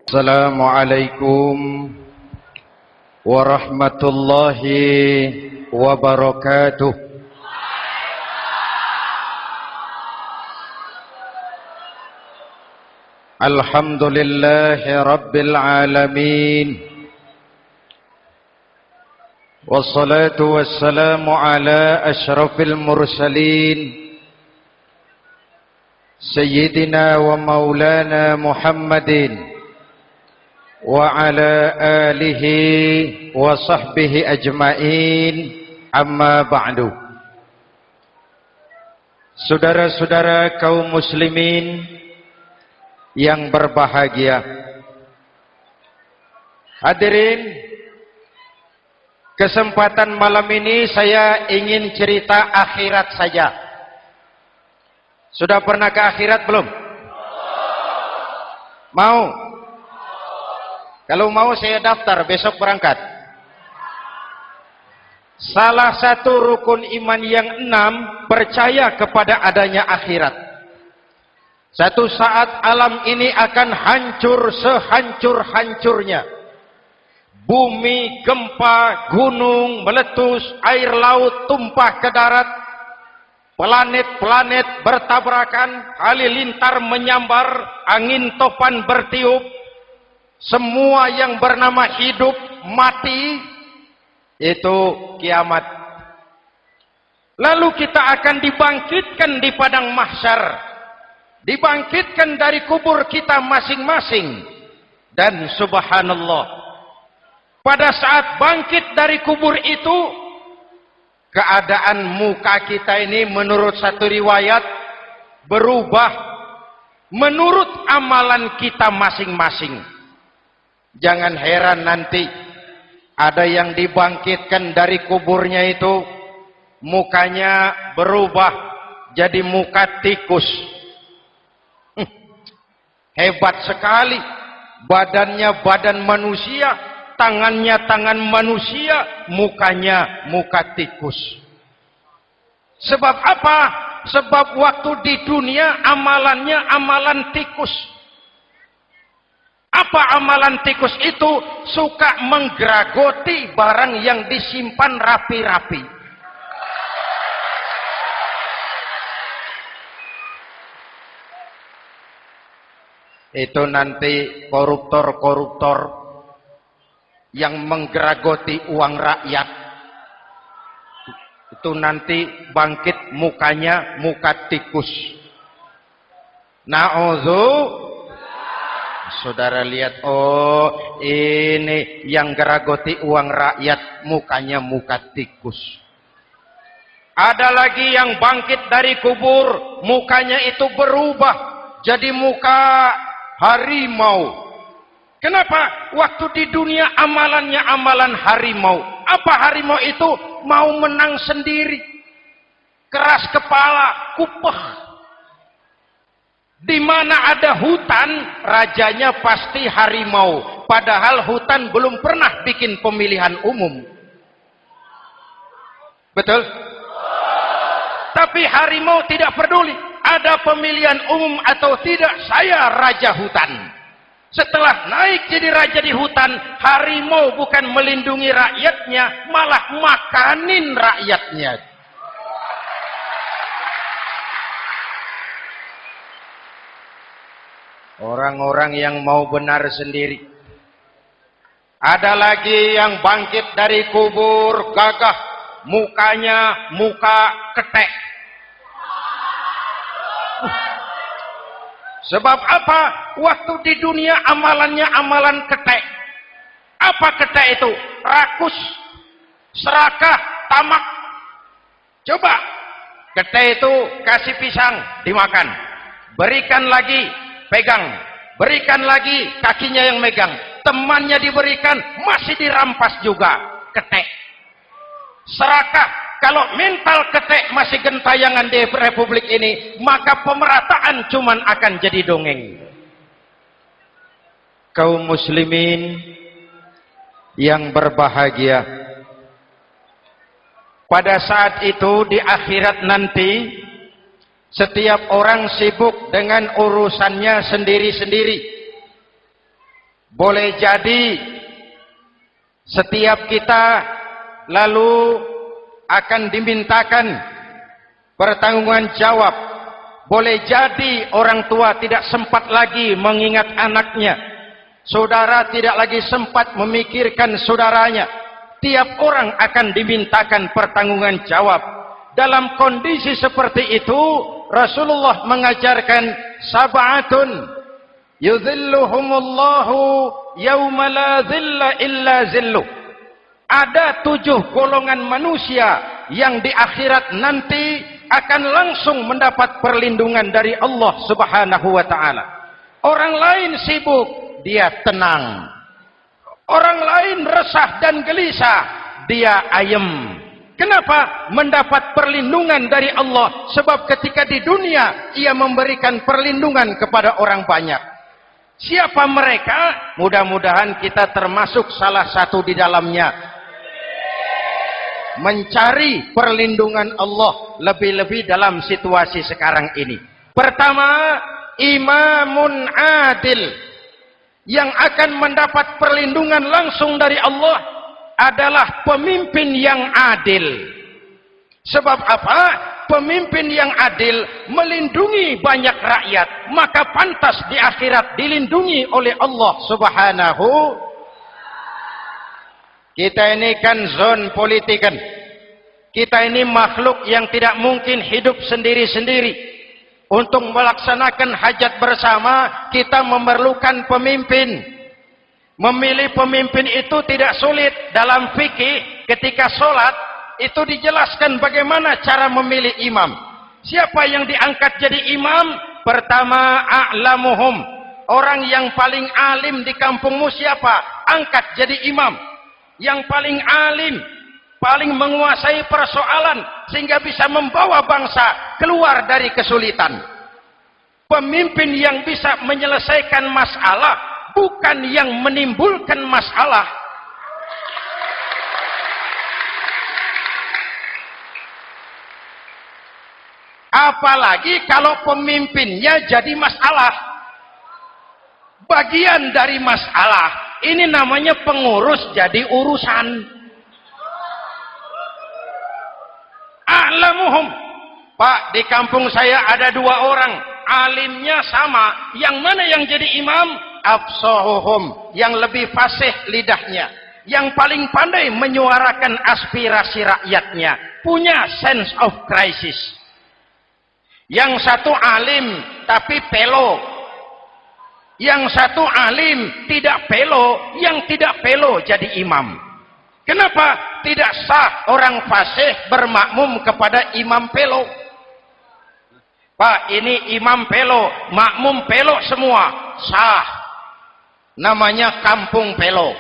Assalamualaikum warahmatullahi wabarakatuh. Alhamdulillahi rabbil alamin. Wassalatu wassalamu ala asyrafil mursalin Sayyidina wa maulana Muhammadin wa ala alihi wa sahbihi ajma'in, amma ba'du. Saudara-saudara kaum muslimin yang berbahagia, hadirin, kesempatan malam ini saya ingin cerita akhirat saja. Sudah pernah ke akhirat belum? Mau? Kalau mau saya daftar, besok berangkat. Salah satu rukun iman yang 6, percaya kepada adanya akhirat. Satu saat alam ini akan hancur sehancur-hancurnya. Bumi, gempa, gunung, meletus, air laut tumpah ke darat. Planet-planet bertabrakan, halilintar menyambar, angin topan bertiup. Semua yang bernama hidup, mati, itu kiamat. Lalu kita akan dibangkitkan di padang mahsyar, dibangkitkan dari kubur kita masing-masing. Dan subhanallah, pada saat bangkit dari kubur itu, keadaan muka kita ini menurut satu riwayat berubah menurut amalan kita masing-masing. Jangan heran nanti ada yang dibangkitkan dari kuburnya itu mukanya berubah jadi muka tikus. Hebat sekali, badannya badan manusia, tangannya tangan manusia, mukanya muka tikus. Sebab apa? Sebab waktu di dunia amalannya amalan tikus. Apa amalan tikus itu? Suka menggeragoti barang yang disimpan rapi-rapi. Itu nanti koruptor-koruptor yang menggeragoti uang rakyat, itu nanti bangkit mukanya muka tikus. Na'udzu. Saudara lihat, oh ini yang geragoti uang rakyat, mukanya muka tikus. Ada lagi yang bangkit dari kubur, mukanya itu berubah jadi muka harimau. Kenapa? Waktu di dunia amalannya amalan harimau. Apa harimau itu? Mau menang sendiri, keras kepala, kupeh. Di mana ada hutan, rajanya pasti harimau. Padahal hutan belum pernah bikin pemilihan umum. Betul? Tapi harimau tidak peduli ada pemilihan umum atau tidak, saya raja hutan. Setelah naik jadi raja di hutan, harimau bukan melindungi rakyatnya, malah makanin rakyatnya. Orang-orang yang mau benar sendiri. Ada lagi yang bangkit dari kubur gagah, mukanya muka ketek. Sebab apa? Waktu di dunia amalannya amalan ketek. Apa ketek itu? Rakus, serakah, tamak. Coba, ketek itu kasih pisang, dimakan. Berikan lagi, pegang, berikan lagi, kakinya yang megang, temannya diberikan, masih dirampas juga, ketek. Serakah, kalau mental ketek masih gentayangan di republik ini, maka pemerataan cuman akan jadi dongeng. Kaum muslimin yang berbahagia, pada saat itu di akhirat nanti, setiap orang sibuk dengan urusannya sendiri-sendiri. boleh jadi setiap kita lalu akan dimintakan pertanggungan jawab. Boleh jadi orang tua tidak sempat lagi mengingat anaknya, saudara tidak lagi sempat memikirkan saudaranya. Tiap orang akan dimintakan pertanggungan jawab. Dalam kondisi seperti itu, Rasulullah mengajarkan sab'atun yudhilluhumullahu yawma la dhilla illa zilluh. Ada 7 golongan manusia yang di akhirat nanti akan langsung mendapat perlindungan dari Allah Subhanahu wa taala. Orang lain sibuk, dia tenang. Orang lain resah dan gelisah, dia ayem. Kenapa? Mendapat perlindungan dari Allah. Sebab ketika di dunia ia memberikan perlindungan kepada orang banyak. Siapa mereka? Mudah-mudahan kita termasuk salah satu di dalamnya. Mencari perlindungan Allah lebih-lebih dalam situasi sekarang ini. Pertama, imamun adil. Yang akan mendapat perlindungan langsung dari Allah adalah pemimpin yang adil. Sebab apa? Pemimpin yang adil melindungi banyak rakyat, maka pantas di akhirat dilindungi oleh Allah Subhanahu. Kita ini kan zon politikan. Kita ini makhluk yang tidak mungkin hidup sendiri-sendiri. Untuk melaksanakan hajat bersama, kita memerlukan pemimpin. Memilih pemimpin itu tidak sulit. Dalam fikih, ketika sholat, itu dijelaskan bagaimana cara memilih imam. Siapa yang diangkat jadi imam? Pertama, a'lamuhum. Orang yang paling alim di kampungmu siapa? Angkat jadi imam. Yang paling alim, paling menguasai persoalan, sehingga bisa membawa bangsa keluar dari kesulitan. Pemimpin yang bisa menyelesaikan masalah, bukan yang menimbulkan masalah. Apalagi kalau pemimpinnya jadi masalah. Bagian dari masalah. Ini namanya pengurus jadi urusan. A'lamuhum. Pak, di kampung saya ada 2 orang. Alimnya sama. Yang mana yang jadi imam? Afsahuhum. Yang lebih fasih lidahnya. Yang paling pandai menyuarakan aspirasi rakyatnya. Punya sense of crisis. Yang satu alim tapi pelo. Yang satu alim tidak pelo. Yang tidak pelo jadi imam. Kenapa? Tidak sah orang fasih bermakmum kepada imam pelo. Pak, ini imam pelo, makmum pelo semua. Sah. Namanya kampung pelo.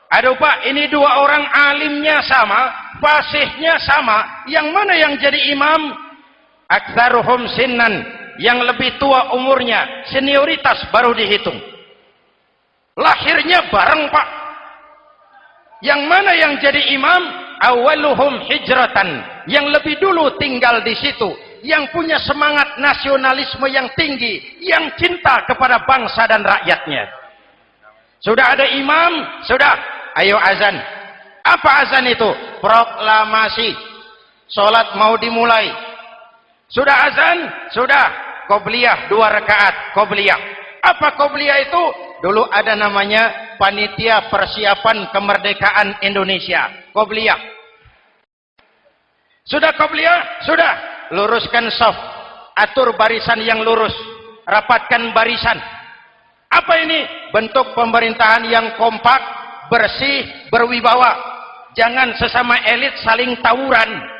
Aduh Pak, ini 2 orang alimnya sama, fasihnya sama. Yang mana yang jadi imam? Aktsaruhum sinnan. Yang lebih tua umurnya, senioritas baru dihitung. Lahirnya bareng Pak. Yang mana yang jadi imam? Awaluhum hijratan. Yang lebih dulu tinggal di situ. Yang punya semangat nasionalisme yang tinggi. Yang cinta kepada bangsa dan rakyatnya. Sudah ada imam? Sudah. Ayo azan. Apa azan itu? Proklamasi. Sholat mau dimulai. Sudah azan? Sudah. Qobliyah 2 rakaat. Qobliyah. Apa qobliyah itu? Dulu ada namanya Panitia Persiapan Kemerdekaan Indonesia. Qobliyah. Sudah qobliyah? Sudah. Luruskan shaf. Atur barisan yang lurus. Rapatkan barisan. Apa ini? Bentuk pemerintahan yang kompak, bersih, berwibawa. Jangan sesama elit saling tawuran.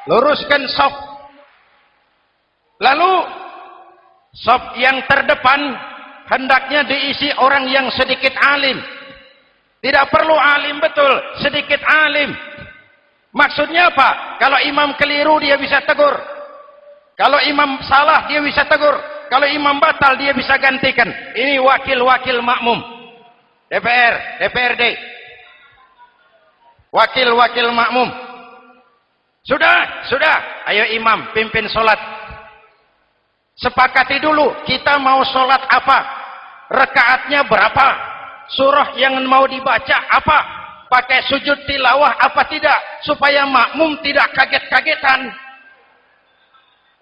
Luruskan shaf. Lalu shaf yang terdepan hendaknya diisi orang yang sedikit alim. Tidak perlu alim betul, sedikit alim. Maksudnya apa? Kalau imam keliru dia bisa tegur. Kalau imam salah dia bisa tegur. Kalau imam batal dia bisa gantikan. Ini wakil-wakil makmum. DPR, DPRD. wakil-wakil makmum. Sudah. Ayo imam, pimpin sholat. Sepakati dulu, kita mau sholat apa? Rakaatnya berapa? Surah yang mau dibaca apa? Pakai sujud tilawah apa tidak? Supaya makmum tidak kaget-kagetan.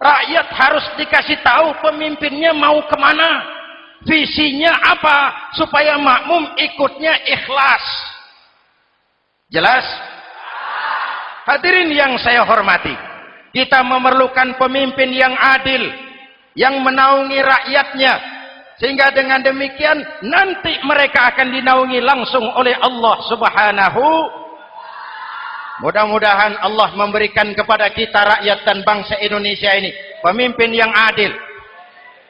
Rakyat harus dikasih tahu pemimpinnya mau kemana. Visinya apa? Supaya makmum ikutnya ikhlas. Jelas? Hadirin yang saya hormati, kita memerlukan pemimpin yang adil, yang menaungi rakyatnya, sehingga dengan demikian nanti mereka akan dinaungi langsung oleh Allah Subhanahu. Mudah-mudahan Allah memberikan kepada kita rakyat dan bangsa Indonesia ini pemimpin yang adil.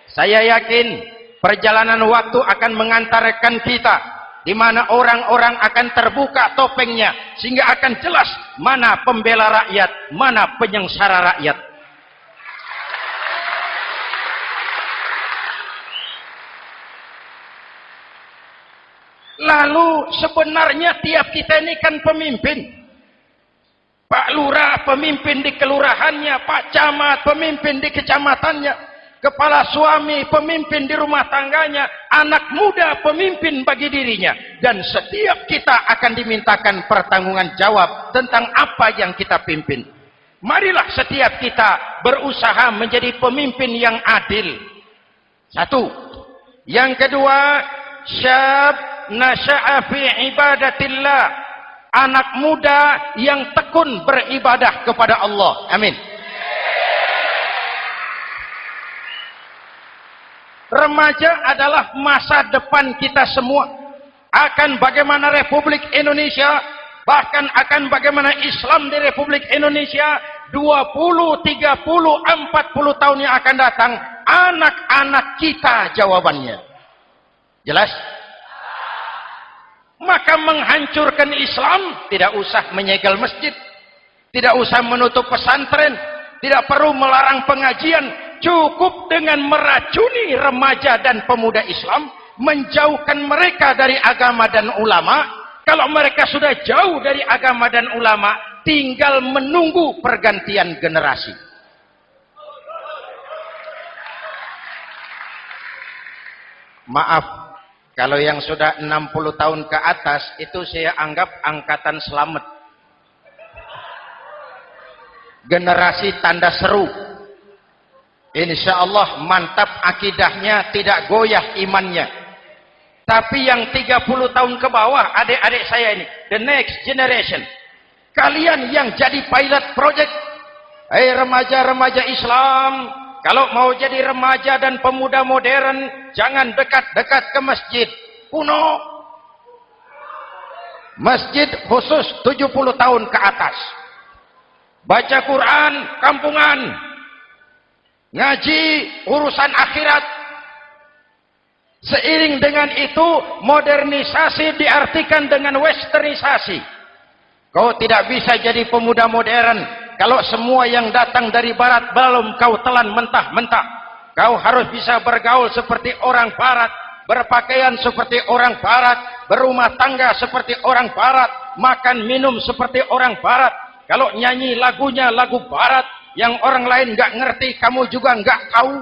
Saya yakin perjalanan waktu akan mengantarkan kita di mana orang-orang akan terbuka topengnya, sehingga akan jelas mana pembela rakyat, mana penyengsara rakyat. Lalu sebenarnya tiap kita ini kan pemimpin. Pak Lurah pemimpin di kelurahannya, Pak Camat pemimpin di kecamatannya, kepala suami pemimpin di rumah tangganya, anak muda pemimpin bagi dirinya, dan setiap kita akan dimintakan pertanggungan jawab tentang apa yang kita pimpin. Marilah setiap kita berusaha menjadi pemimpin yang adil. Satu. Yang kedua, syab nasya'a fi ibadatillah, anak muda yang tekun beribadah kepada Allah. Amin. Remaja adalah masa depan kita semua. Akan bagaimana Republik Indonesia, bahkan akan bagaimana Islam di Republik Indonesia 20, 30, 40 tahun yang akan datang, anak-anak kita jawabannya. Jelas? Maka menghancurkan Islam tidak usah menyegel masjid, tidak usah menutup pesantren, tidak perlu melarang pengajian. Cukup dengan meracuni remaja dan pemuda Islam, menjauhkan mereka dari agama dan ulama. Kalau mereka sudah jauh dari agama dan ulama, tinggal menunggu pergantian generasi. Maaf, kalau yang sudah 60 tahun ke atas, itu saya anggap angkatan selamat. Generasi tanda seru. Insya Allah mantap akidahnya, tidak goyah imannya. Tapi yang 30 tahun ke bawah, adik-adik saya ini, the next generation, kalian yang jadi pilot project. Remaja-remaja Islam, kalau mau jadi remaja dan pemuda modern, jangan dekat-dekat ke masjid kuno. Masjid khusus 70 tahun ke atas. Baca Quran kampungan, ngaji urusan akhirat. Seiring dengan itu, modernisasi diartikan dengan westernisasi. Kau tidak bisa jadi pemuda modern kalau semua yang datang dari barat belum kau telan mentah-mentah. Kau harus bisa bergaul seperti orang barat, berpakaian seperti orang barat, berumah tangga seperti orang barat, makan minum seperti orang barat. Kalau nyanyi lagunya lagu barat yang orang lain nggak ngerti, kamu juga nggak tahu.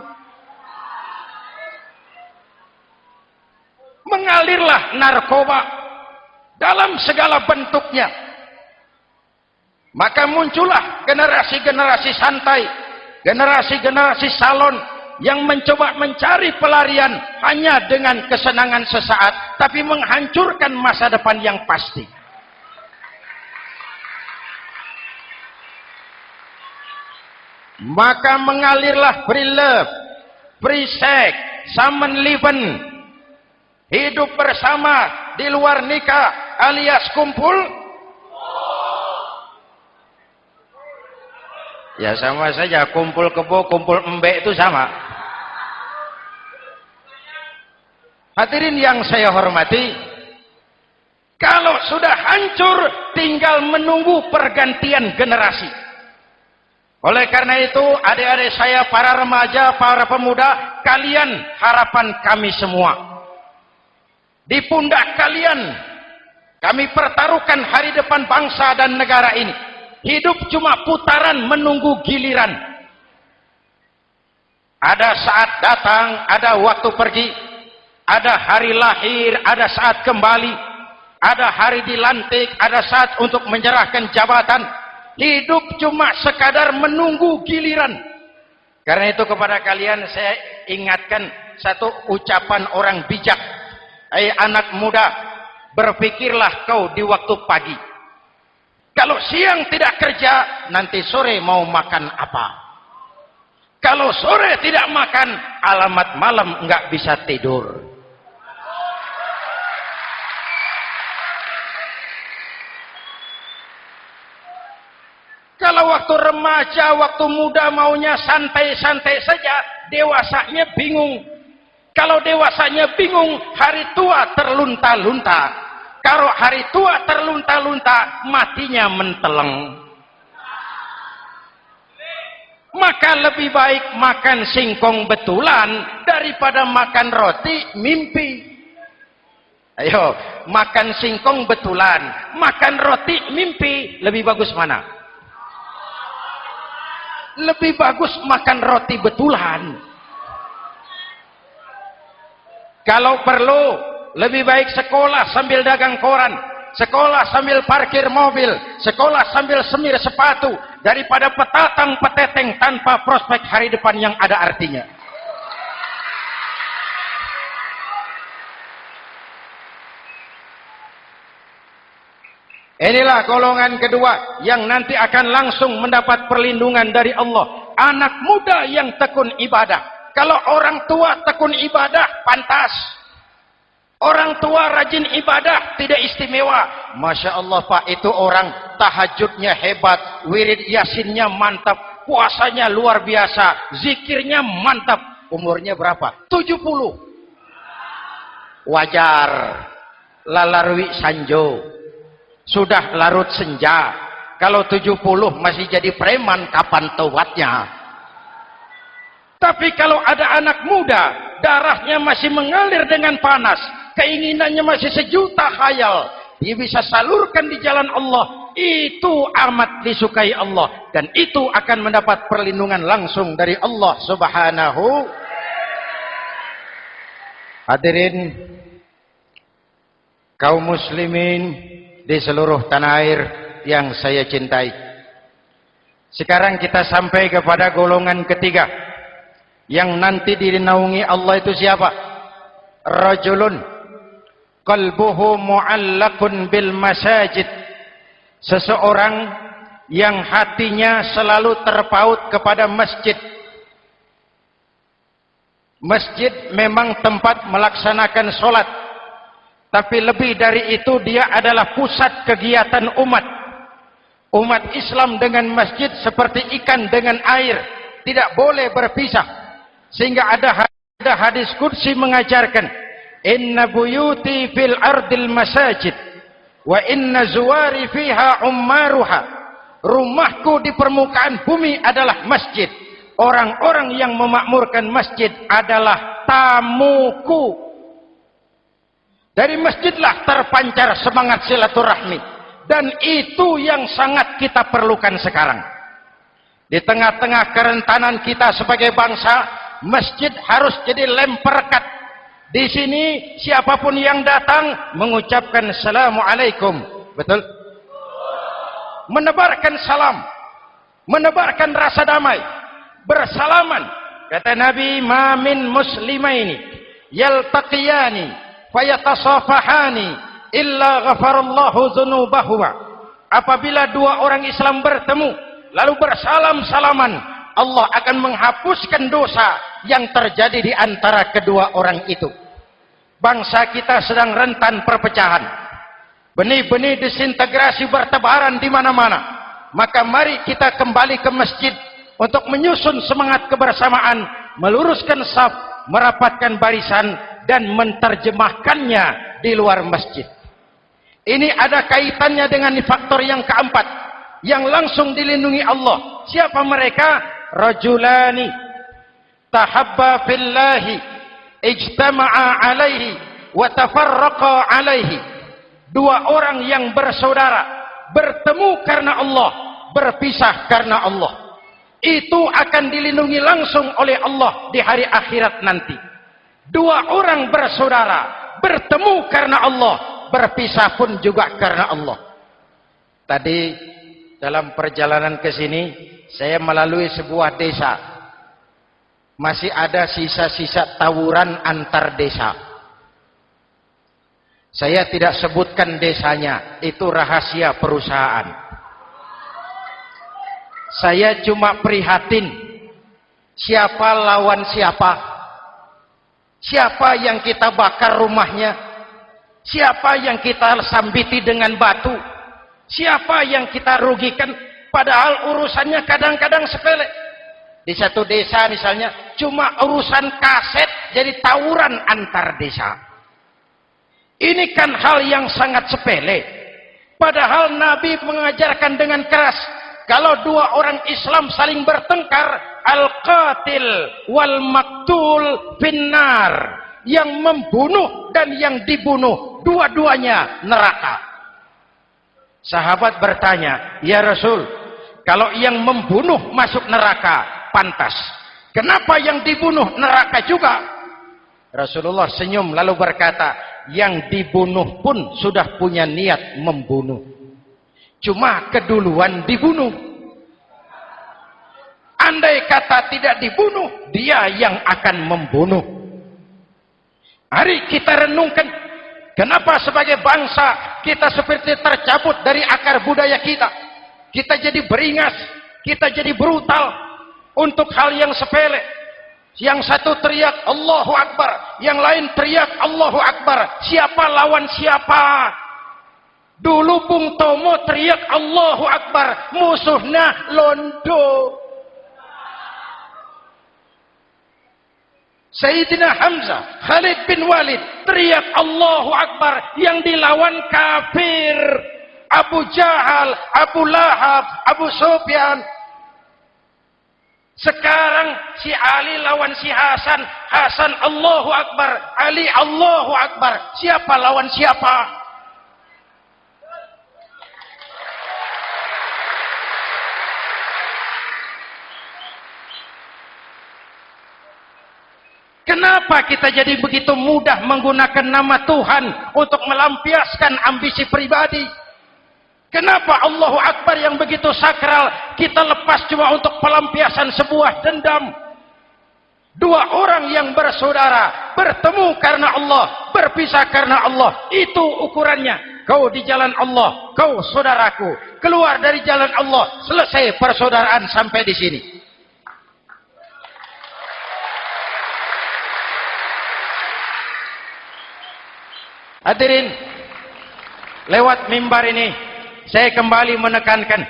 Mengalirlah narkoba dalam segala bentuknya. Maka muncullah generasi-generasi santai, generasi-generasi salon yang mencoba mencari pelarian hanya dengan kesenangan sesaat, tapi menghancurkan masa depan yang pasti. Maka mengalirlah free love, free sex, Samenleben, hidup bersama di luar nikah alias kumpul. Ya sama saja, kumpul kebo, kumpul embek itu sama. Hadirin yang saya hormati, kalau sudah hancur tinggal menunggu pergantian generasi. Oleh karena itu, adik-adik saya, para remaja, para pemuda, kalian harapan kami semua. Di pundak kalian Kami pertaruhkan hari depan bangsa dan negara ini. Hidup cuma putaran menunggu giliran. Ada saat datang, ada waktu pergi. Ada hari lahir, ada saat kembali. Ada hari dilantik, ada saat untuk menyerahkan jabatan. Hidup cuma sekadar menunggu giliran. Karena itu kepada kalian saya ingatkan satu ucapan orang bijak. Hai anak muda, berpikirlah kau di waktu pagi. Kalau siang tidak kerja, nanti sore mau makan apa? Kalau sore tidak makan, alamat malam enggak bisa tidur. Kalau waktu remaja, waktu muda maunya santai-santai saja, dewasanya bingung. Kalau dewasanya bingung, hari tua terlunta-lunta. Kalau hari tua terlunta-lunta, matinya menteleng. Maka lebih baik makan singkong betulan daripada makan roti mimpi. Ayo, makan singkong betulan, makan roti mimpi, lebih bagus mana? Lebih bagus makan roti betulan. Kalau perlu, lebih baik sekolah sambil dagang koran, sekolah sambil parkir mobil, sekolah sambil semir sepatu, daripada petatang peteteng tanpa prospek hari depan yang ada artinya. Inilah golongan kedua yang nanti akan langsung mendapat perlindungan dari Allah. Anak muda yang tekun ibadah. Kalau orang tua tekun ibadah, pantas. Orang tua rajin ibadah, tidak istimewa. Masya Allah Pak, itu orang tahajudnya hebat, wirid yasinnya mantap, puasanya luar biasa, zikirnya mantap. Umurnya berapa? 70. Wajar. Lalarwi sanjo. Sudah larut senja. Kalau 70 masih jadi preman, kapan tobatnya? Tapi kalau ada anak muda, darahnya masih mengalir dengan panas, keinginannya masih sejuta khayal, dia bisa salurkan di jalan Allah, itu amat disukai Allah, dan itu akan mendapat perlindungan langsung dari Allah Subhanahu. Hadirin kaum muslimin di seluruh tanah air yang saya cintai. Sekarang kita sampai kepada golongan ketiga yang nanti dinaungi Allah. Itu siapa? Rajulun qalbuhu mu'allaqun bil masajid. Seseorang yang hatinya selalu terpaut kepada masjid. Masjid memang tempat melaksanakan sholat, tapi lebih dari itu dia adalah pusat kegiatan umat. Umat Islam dengan masjid seperti ikan dengan air, tidak boleh berpisah. Sehingga ada hadis qudsi mengajarkan, inna buyuti fil ardil masajid wa inna zuwari fiha ummaruha. Rumahku di permukaan bumi adalah masjid. Orang-orang yang memakmurkan masjid adalah tamuku. Dari masjidlah terpancar semangat silaturahmi, dan itu yang sangat kita perlukan sekarang. Di tengah-tengah kerentanan kita sebagai bangsa, masjid harus jadi lem perekat. Di sini siapapun yang datang mengucapkan assalamualaikum, betul? Menebarkan salam, menebarkan rasa damai, bersalaman. Kata Nabi, ma min muslimaini yaltaqiyani fayatasafahani illa ghafarallahu dzunubahuma. Apabila dua orang Islam bertemu lalu bersalam-salaman, Allah akan menghapuskan dosa yang terjadi di antara kedua orang itu. Bangsa kita sedang rentan perpecahan. Benih-benih disintegrasi bertebaran di mana-mana. Maka mari kita kembali ke masjid untuk menyusun semangat kebersamaan, meluruskan saf, merapatkan barisan, dan menerjemahkannya di luar masjid. Ini ada kaitannya dengan faktor yang keempat yang langsung dilindungi Allah. Siapa mereka? Rajulani tahabba fillahi ijtama'a alaihi wa tafarraqa alaihi. Dua orang yang bersaudara, bertemu karena Allah, berpisah karena Allah. Itu akan dilindungi langsung oleh Allah di hari akhirat nanti. Dua orang bersaudara, bertemu karena Allah, berpisah pun juga karena Allah. Tadi dalam perjalanan ke sini, saya melalui sebuah desa. Masih ada sisa-sisa tawuran antar desa. Saya tidak sebutkan desanya, itu rahasia perusahaan. Saya cuma prihatin, siapa lawan siapa? Siapa yang kita bakar rumahnya? Siapa yang kita sambiti dengan batu? Siapa yang kita rugikan? Padahal urusannya kadang-kadang sepele. Di satu desa misalnya, cuma urusan kaset jadi tawuran antar desa. Ini kan hal yang sangat sepele. Padahal Nabi mengajarkan dengan keras, kalau dua orang Islam saling bertengkar, al-qatil wal maktul finnar. Yang membunuh dan yang dibunuh, dua-duanya neraka. Sahabat bertanya, ya Rasul, kalau yang membunuh masuk neraka, pantas. Kenapa yang dibunuh neraka juga? Rasulullah senyum lalu berkata, yang dibunuh pun sudah punya niat membunuh. Cuma keduluan dibunuh. Andai kata tidak dibunuh, dia yang akan membunuh. Mari kita renungkan, kenapa sebagai bangsa kita seperti tercabut dari akar budaya kita. Kita jadi beringas, kita jadi brutal untuk hal yang sepele. Yang satu teriak Allahu Akbar, yang lain teriak Allahu Akbar. Siapa lawan siapa? Dulu Bung Tomo teriak Allahu Akbar, musuhnya londo. Sayyidina Hamzah, Khalid bin Walid teriak Allahu Akbar, yang dilawan kafir. Abu Jahal, Abu Lahab, Abu Sufyan. Sekarang si Ali lawan si Hasan, Hasan Allahu Akbar, Ali Allahu Akbar. Siapa lawan siapa? Kenapa kita jadi begitu mudah menggunakan nama Tuhan untuk melampiaskan ambisi pribadi? Kenapa Allahu Akbar yang begitu sakral kita lepas cuma untuk pelampiasan sebuah dendam? Dua orang yang bersaudara bertemu karena Allah, berpisah karena Allah. Itu ukurannya. Kau di jalan Allah, kau saudaraku. Keluar dari jalan Allah, selesai persaudaraan sampai di sini. Hadirin, lewat mimbar ini saya kembali menekankan,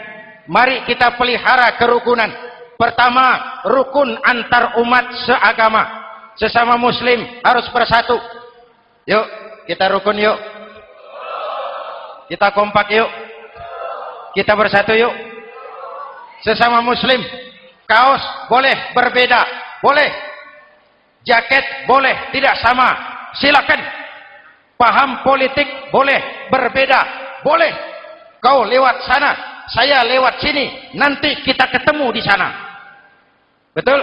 mari kita pelihara kerukunan. Pertama, rukun antar umat seagama, sesama muslim harus bersatu. Yuk, kita rukun yuk. Kita kompak yuk. Kita bersatu yuk. Sesama muslim, kaos boleh berbeda, boleh. Jaket boleh tidak sama, silakan. Paham politik boleh berbeda, boleh. Kau lewat sana, saya lewat sini, nanti kita ketemu di sana. Betul?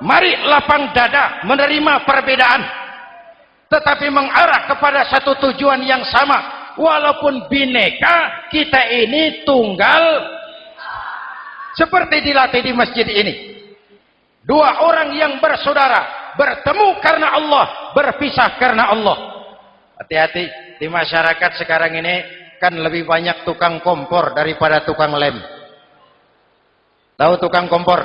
Mari lapang dada menerima perbedaan, tetapi mengarah kepada satu tujuan yang sama. Walaupun bineka, kita ini tunggal. Seperti dilatih di masjid ini. Dua orang yang bersaudara bertemu karena Allah, berpisah karena Allah. Hati-hati, di masyarakat sekarang ini kan lebih banyak tukang kompor daripada tukang lem. Tahu tukang kompor?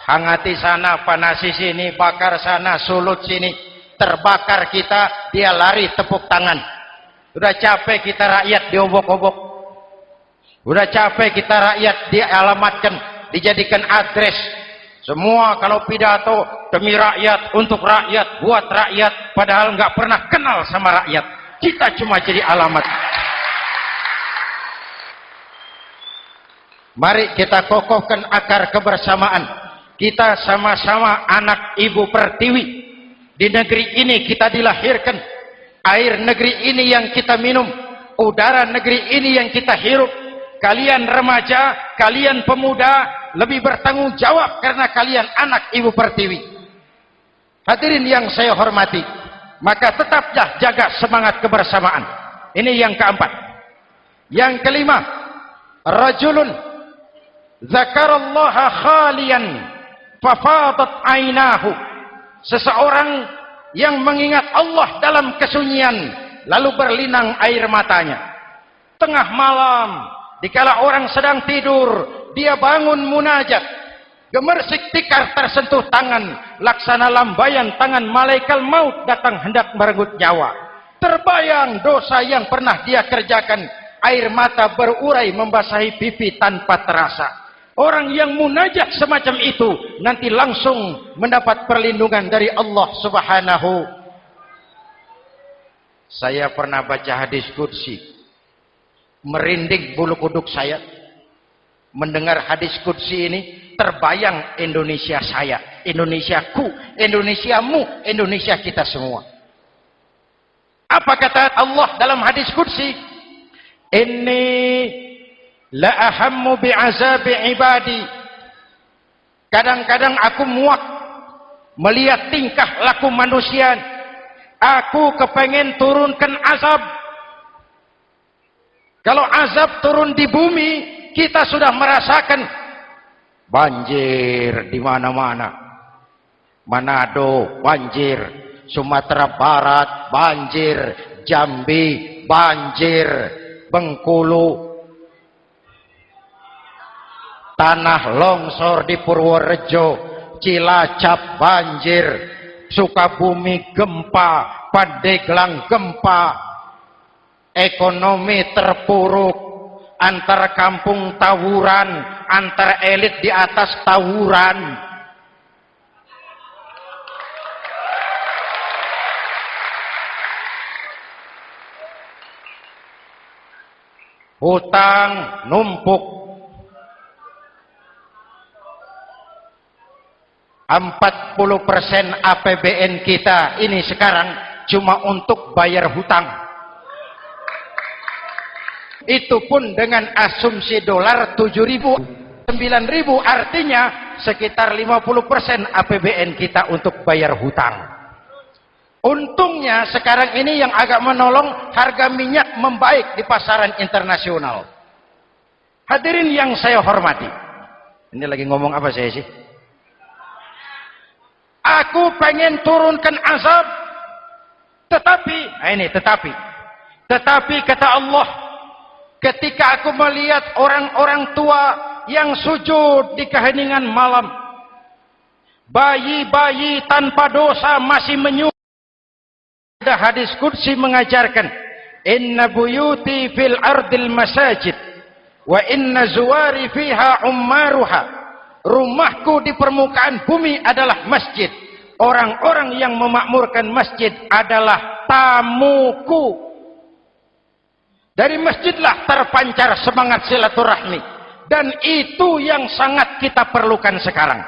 Hangati sana, panasi sini, bakar sana, sulut sini. Terbakar kita, dia lari tepuk tangan. Udah capek kita rakyat diobok-obok. Udah capek kita rakyat dialamatkan, dijadikan adres. Semua kalau pidato demi rakyat, untuk rakyat, buat rakyat, padahal nggak pernah kenal sama rakyat. Kita cuma jadi alamat. Mari kita kokohkan akar kebersamaan. Kita sama-sama anak Ibu Pertiwi. Di negeri ini kita dilahirkan. Air negeri ini yang kita minum, udara negeri ini yang kita hirup. Kalian remaja, kalian pemuda lebih bertanggung jawab karena kalian anak Ibu Pertiwi. Hadirin yang saya hormati, maka tetaplah jaga semangat kebersamaan. Ini yang keempat. Yang kelima, rajulun zakarallaha khalian fafadat ainahu. Seseorang yang mengingat Allah dalam kesunyian lalu berlinang air matanya. Tengah malam, dikala orang sedang tidur, dia bangun munajat. Gemersik tikar tersentuh tangan, laksana lambaian tangan malaikat maut datang hendak merenggut nyawa. Terbayang dosa yang pernah dia kerjakan, air mata berurai membasahi pipi tanpa terasa. Orang yang munajat semacam itu nanti langsung mendapat perlindungan dari Allah Subhanahu. Saya pernah baca hadis qudsi, merinding bulu kuduk saya mendengar hadis qudsi ini. Terbayang Indonesia saya, Indonesiaku, Indonesiamu, Indonesia kita semua. Apa kata Allah dalam hadis qudsi? Inni la ahammu bi'azabi ibadi. Kadang-kadang aku muak melihat tingkah laku manusia. Aku kepengen turunkan azab. Kalau azab turun di bumi, kita sudah merasakan banjir di mana-mana. Manado banjir, Sumatera Barat banjir, Jambi banjir, Bengkulu, tanah longsor di Purworejo, Cilacap banjir, Sukabumi gempa, Pandeglang gempa, ekonomi terpuruk, antar kampung tawuran, antar elit di atas tawuran. Hutang numpuk. 40% APBN kita ini sekarang cuma untuk bayar hutang. Itu pun dengan asumsi dolar 7.000, 9.000, artinya sekitar 50% APBN kita untuk bayar hutang. Untungnya sekarang ini yang agak menolong, harga minyak membaik di pasaran internasional. Hadirin yang saya hormati, ini lagi ngomong apa saya sih? Aku pengen turunkan azab, tetapi kata Allah, ketika aku melihat orang-orang tua yang sujud di keheningan malam, bayi-bayi tanpa dosa masih menyujud. Ada hadis qudsi mengajarkan, inna buyuti fil ardil masajid wa inna zuwari fiha ummaruha. Rumahku di permukaan bumi adalah masjid. Orang-orang yang memakmurkan masjid adalah tamuku. Dari masjidlah terpancar semangat silaturahmi, dan itu yang sangat kita perlukan sekarang.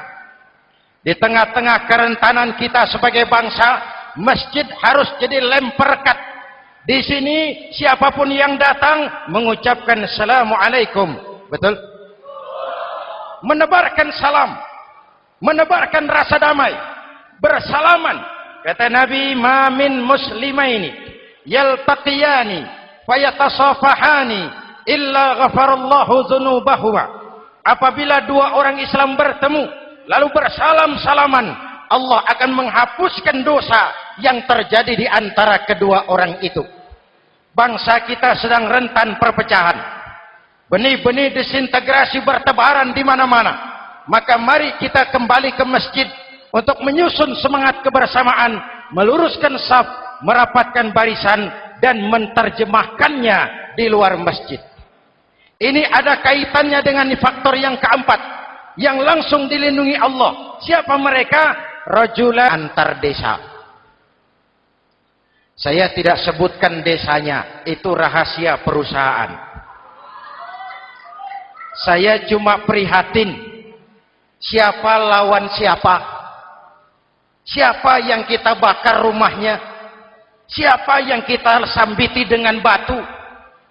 Di tengah-tengah kerentanan kita sebagai bangsa, masjid harus jadi lem perekat. Di sini siapapun yang datang mengucapkan assalamualaikum, betul? Menebarkan salam, menebarkan rasa damai, bersalaman. Kata Nabi, ma min muslimaini yaltaqiyani fayatasafahani illa ghafarallahu dzunubahuma. Apabila dua orang Islam bertemu lalu bersalam-salaman, Allah akan menghapuskan dosa yang terjadi di antara kedua orang itu. Bangsa kita sedang rentan perpecahan. Benih-benih disintegrasi bertebaran di mana-mana. Maka mari kita kembali ke masjid untuk menyusun semangat kebersamaan, meluruskan saf, merapatkan barisan, dan menerjemahkannya di luar masjid. Ini ada kaitannya dengan faktor yang keempat, yang langsung dilindungi Allah. Siapa mereka? Rajulan antar desa. Saya tidak sebutkan desanya, itu rahasia perusahaan. Saya cuma prihatin, siapa lawan siapa, siapa yang kita bakar rumahnya, Siapa yang kita sambiti dengan batu?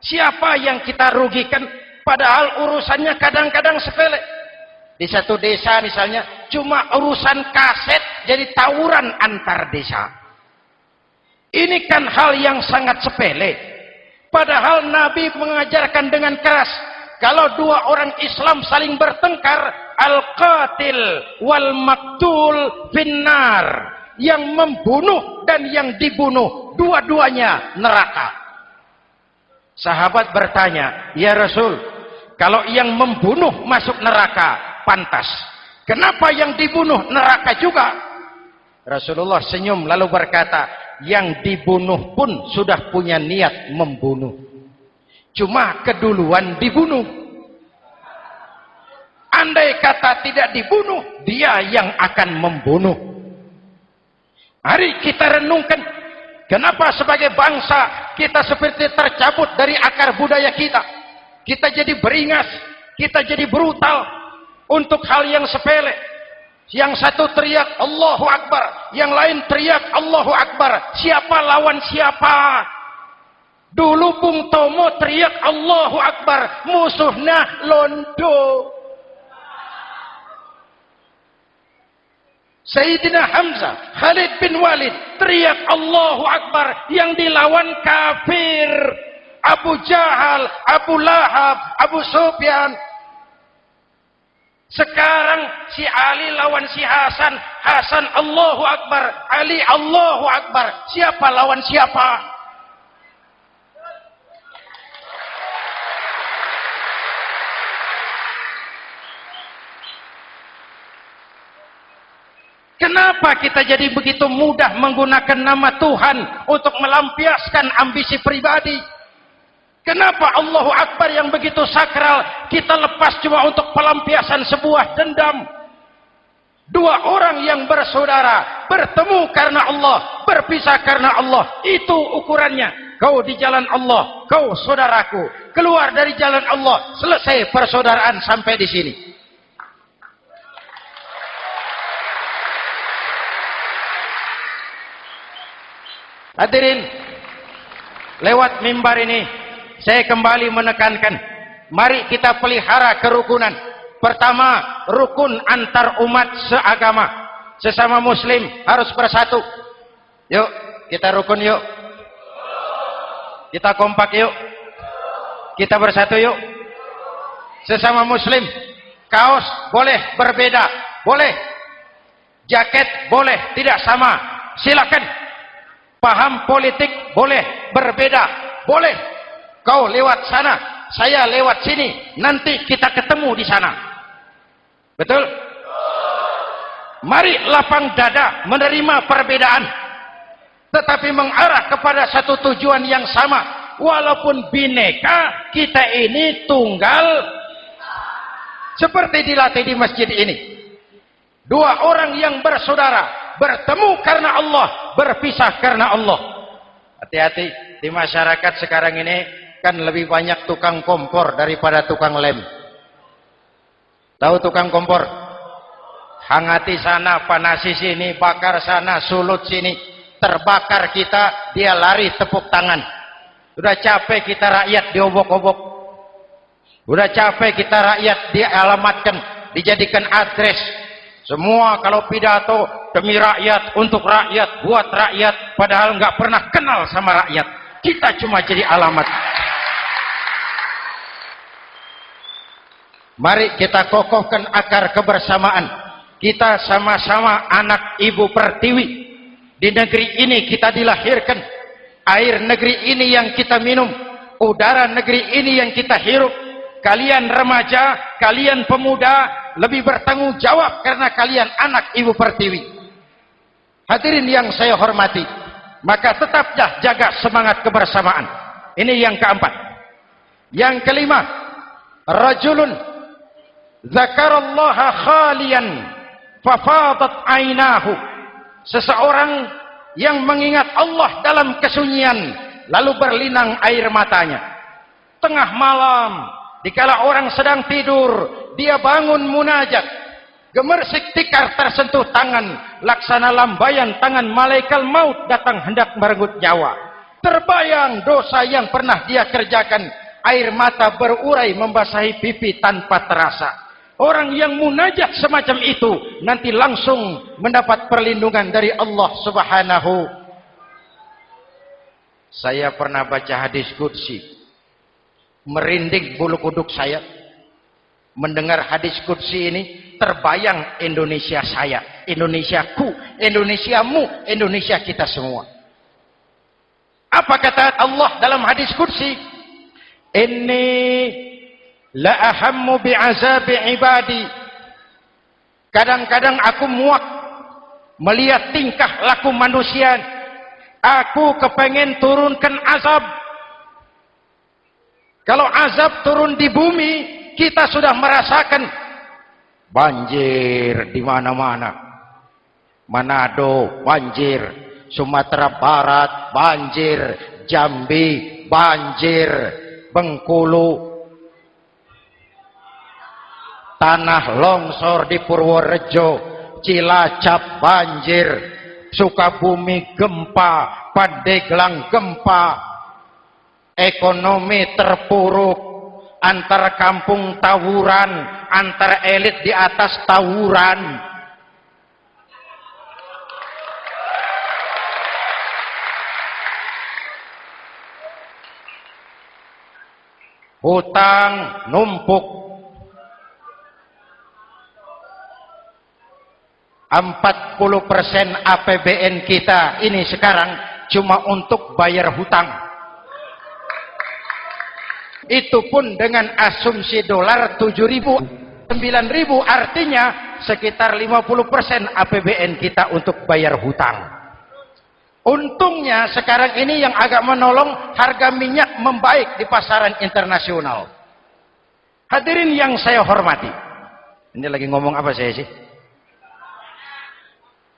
Siapa yang kita rugikan? Padahal urusannya kadang-kadang sepele. Di satu desa misalnya, cuma urusan kaset jadi tawuran antar desa. Ini kan hal yang sangat sepele. Padahal Nabi mengajarkan dengan keras, kalau dua orang Islam saling bertengkar, al-qatil wal maktul finnar. Yang membunuh dan yang dibunuh, dua-duanya neraka. Sahabat bertanya, ya Rasul, kalau yang membunuh masuk neraka, pantas. Kenapa yang dibunuh neraka juga? Rasulullah senyum lalu berkata, yang dibunuh pun sudah punya niat membunuh. Cuma keduluan dibunuh. Andai kata tidak dibunuh, dia yang akan membunuh. Mari kita renungkan, kenapa sebagai bangsa kita seperti tercabut dari akar budaya kita. Kita jadi beringas, kita jadi brutal untuk hal yang sepele. Yang satu teriak Allahu Akbar, yang lain teriak Allahu Akbar. Siapa lawan siapa? Dulu Bung Tomo teriak Allahu Akbar, musuhnya londo. Sayyidina Hamzah, Khalid bin Walid teriak Allahu Akbar, yang dilawan kafir. Abu Jahal, Abu Lahab, Abu Sufyan. Sekarang si Ali lawan si Hasan, Hasan Allahu Akbar, Ali Allahu Akbar. Siapa lawan siapa? Kenapa kita jadi begitu mudah menggunakan nama Tuhan untuk melampiaskan ambisi pribadi? Kenapa Allahu Akbar yang begitu sakral kita lepas cuma untuk pelampiasan sebuah dendam? Dua orang yang bersaudara bertemu karena Allah, berpisah karena Allah. Itu ukurannya. Kau di jalan Allah, kau saudaraku. Keluar dari jalan Allah, selesai persaudaraan sampai di sini. Hadirin, lewat mimbar ini saya kembali menekankan, mari kita pelihara kerukunan. Pertama, rukun antar umat seagama, sesama muslim harus bersatu. Yuk kita rukun, yuk kita kompak, yuk kita bersatu, yuk. Sesama muslim, kaos boleh berbeda, boleh, jaket boleh tidak sama, silakan. Paham politik boleh berbeda, boleh. Kau lewat sana, saya lewat sini, nanti kita ketemu di sana. Betul? Mari lapang dada menerima perbedaan, tetapi mengarah kepada satu tujuan yang sama. Walaupun bineka, kita ini tunggal. Seperti dilatih di masjid ini, dua orang yang bersaudara bertemu karena Allah, berpisah karena Allah. Hati-hati, di masyarakat sekarang ini kan lebih banyak tukang kompor daripada tukang lem. Tahu tukang kompor? Hangati sana, panasi sini, bakar sana, sulut sini. Terbakar kita, dia lari tepuk tangan. Udah capek kita rakyat diobok-obok. Udah capek kita rakyat dialamatkan, dijadikan address. Semua kalau pidato demi rakyat, untuk rakyat, buat rakyat, padahal nggak pernah kenal sama rakyat. Kita cuma jadi alamat. Mari kita kokohkan akar kebersamaan. Kita sama-sama anak Ibu Pertiwi. Di negeri ini kita dilahirkan. Air negeri ini yang kita minum, udara negeri ini yang kita hirup. Kalian remaja, kalian pemuda lebih bertanggung jawab karena kalian anak Ibu Pertiwi. Hadirin yang saya hormati, maka tetaplah jaga semangat kebersamaan. Ini yang keempat. Yang kelima, rajulun zakarallaha khalian fafadat ainahu. Seseorang yang mengingat Allah dalam kesunyian lalu berlinang air matanya. Tengah malam, dikala orang sedang tidur, dia bangun munajat. gemersik tikar tersentuh tangan, laksana lambayan tangan malaikat maut datang hendak merenggut nyawa. Terbayang dosa yang pernah dia kerjakan, air mata berurai membasahi pipi tanpa terasa. Orang yang munajat semacam itu nanti langsung mendapat perlindungan dari Allah Subhanahu. Saya pernah baca hadis qudsi, merinding bulu kuduk saya mendengar hadis qudsi ini. Terbayang Indonesia saya, Indonesiaku, Indonesiamu, Indonesia kita semua. Apa kata Allah dalam hadis qudsi? Inni la ahammu bi'azabi ibadi. Kadang-kadang aku muak melihat tingkah laku manusia. Aku kepengen turunkan azab. Kalau azab turun di bumi, kita sudah merasakan banjir di mana-mana. Manado banjir, Sumatera Barat banjir, Jambi banjir, Bengkulu, tanah longsor di Purworejo, Cilacap banjir, Sukabumi gempa, Pandeglang gempa, ekonomi terpuruk, antar kampung tawuran, antar elit di atas tawuran. Hutang numpuk. 40% APBN kita ini sekarang cuma untuk bayar hutang. Itu pun dengan asumsi dolar 7.000, 9.000, artinya sekitar 50% APBN kita untuk bayar hutang. Untungnya sekarang ini yang agak menolong, harga minyak membaik di pasaran internasional. Hadirin yang saya hormati, ini lagi ngomong apa saya sih?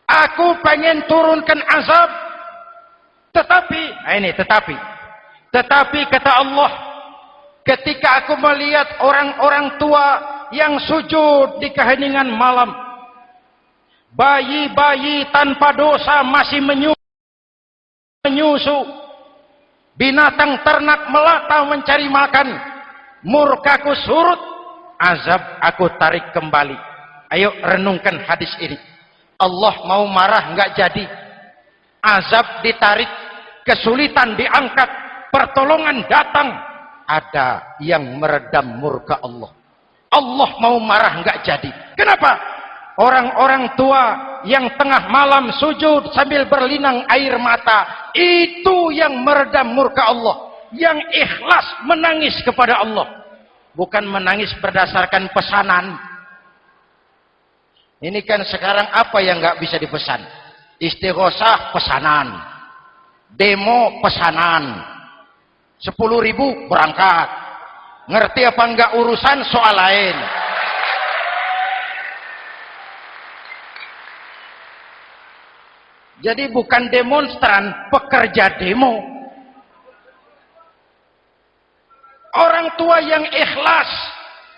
Aku pengen turunkan azab, tetapi kata Allah, ketika aku melihat orang-orang tua yang sujud di keheningan malam, bayi-bayi tanpa dosa masih menyusu, binatang ternak melata mencari makan, murkaku surut, azab aku tarik kembali. Ayo renungkan hadis ini. Allah mau marah nggak jadi, azab ditarik, kesulitan diangkat, pertolongan datang, ada yang meredam murka Allah. Allah mau marah nggak jadi. Kenapa? Orang-orang tua yang tengah malam sujud sambil berlinang air mata, itu yang meredam murka Allah. Yang ikhlas menangis kepada Allah, bukan menangis berdasarkan pesanan. Ini kan sekarang apa yang nggak bisa dipesan? Istighosah pesanan, demo pesanan, 10.000 berangkat. Ngerti apa enggak urusan soal lain. Jadi bukan demonstran, pekerja demo. Orang tua yang ikhlas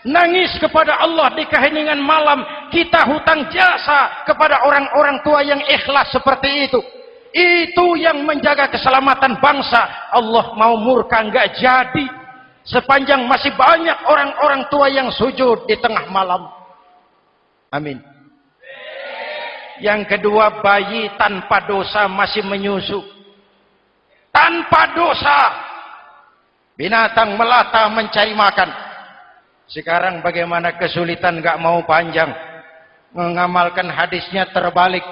nangis kepada Allah di keheningan malam, kita hutang jasa kepada orang-orang tua yang ikhlas seperti itu. Itu yang menjaga keselamatan bangsa. Allah mau murka nggak jadi, sepanjang masih banyak orang-orang tua yang sujud di tengah malam. Amin. Yang kedua, bayi tanpa dosa masih menyusu. Tanpa dosa, binatang melata mencari makan. Sekarang bagaimana kesulitan, gak mau panjang mengamalkan hadisnya terbalik.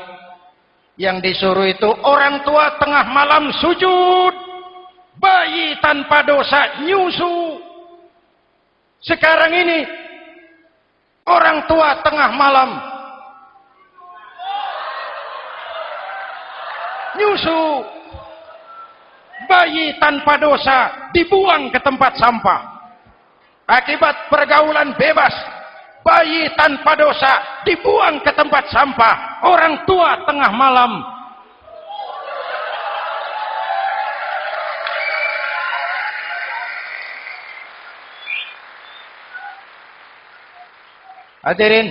Yang disuruh itu orang tua tengah malam sujud, bayi tanpa dosa nyusu. Sekarang ini orang tua tengah malam nyusu, bayi tanpa dosa dibuang ke tempat sampah. Akibat pergaulan bebas, bayi tanpa dosa dibuang ke tempat sampah. Orang tua tengah malam hadirin,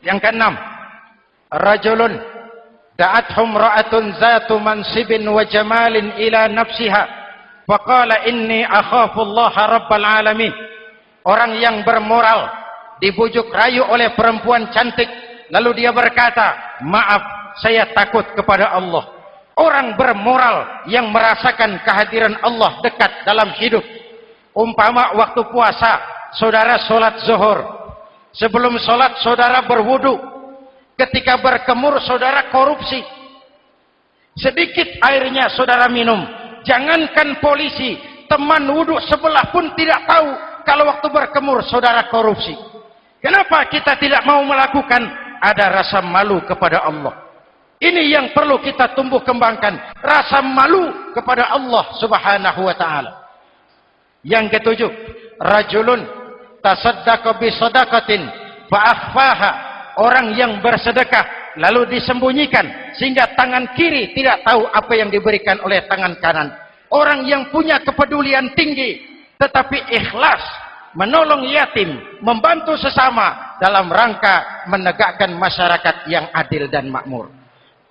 Yang keenam, rajulun da'athum ra'atun zatu mansibin wa jamalin ila nafsiha faqala inni akhafu Allah rabbal alamin. Orang yang bermoral dibujuk rayu oleh perempuan cantik, lalu dia berkata, maaf, saya takut kepada Allah. Orang bermoral yang merasakan kehadiran Allah dekat dalam hidup. Umpama waktu puasa, saudara sholat zuhur. Sebelum sholat, saudara berwudu. Ketika berkemur, saudara korupsi. Sedikit airnya saudara minum. Jangankan polisi, teman wudu sebelah pun tidak tahu kalau waktu berkemur saudara korupsi. Kenapa kita tidak mau melakukan? Ada rasa malu kepada Allah. Ini yang perlu kita tumbuh kembangkan, rasa malu kepada Allah Subhanahu wa taala. Yang ketujuh, rajulun tasaddaqa bi shadaqatin fa akhfaha. Orang yang bersedekah lalu disembunyikan sehingga tangan kiri tidak tahu apa yang diberikan oleh tangan kanan. Orang yang punya kepedulian tinggi tetapi ikhlas menolong yatim, membantu sesama dalam rangka menegakkan masyarakat yang adil dan makmur.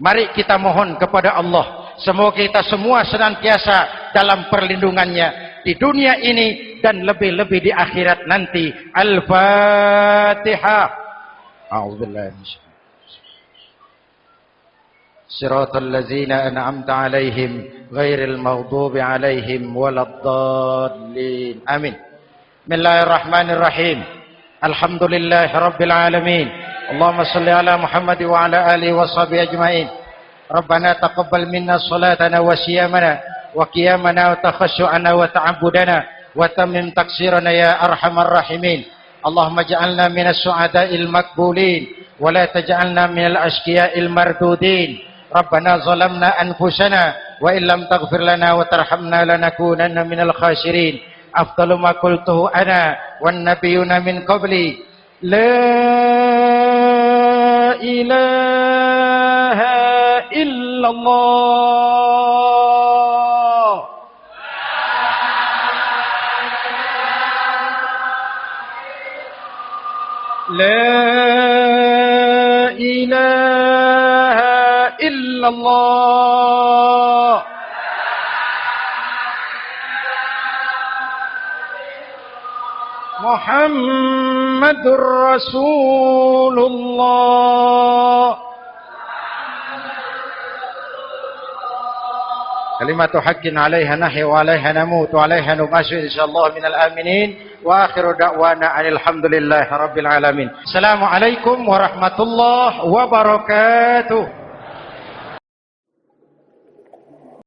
Mari kita mohon kepada Allah, semoga kita semua senantiasa dalam perlindungannya di dunia ini dan lebih-lebih di akhirat nanti. Al-Fatihah. A'udzubillahi Siratal ladzina an'amta 'alaihim ghairil maghdubi 'alaihim waladdallin. Amin. Bismillahirrahmanirrahim. Alhamdulillahirabbil alamin. Allahumma shalli ala Muhammad wa ala alihi washabihi ajmain. Rabbana taqabbal minna salatana wa siyamana wa qiyamana wa takhashu'ana wa ta'abbudana wa tammim taqsirana ya arhamar rahimin. Allahumma ja'alna minas su'ada'il maqbulin wa la taj'alna minal ashqiya'il mardudin. Rabbana zalamna anfusana wa illam taghfir lana wa tarhamna lanakunanna minal khasirin. Afdalu ma qultuhu ana wan nabiyyuna min qabli la ilaha illallah. La ilaha illallah. Muhammadur Rasulullah. Kalimatu haqqin 'alaiha nahya wa 'alaiha namut wa 'alaiha nub'atsu insyaallah minal aminin wa akhiru da'wana alhamdulillahi rabbil alamin. Assalamualaikum warahmatullahi wabarakatuh.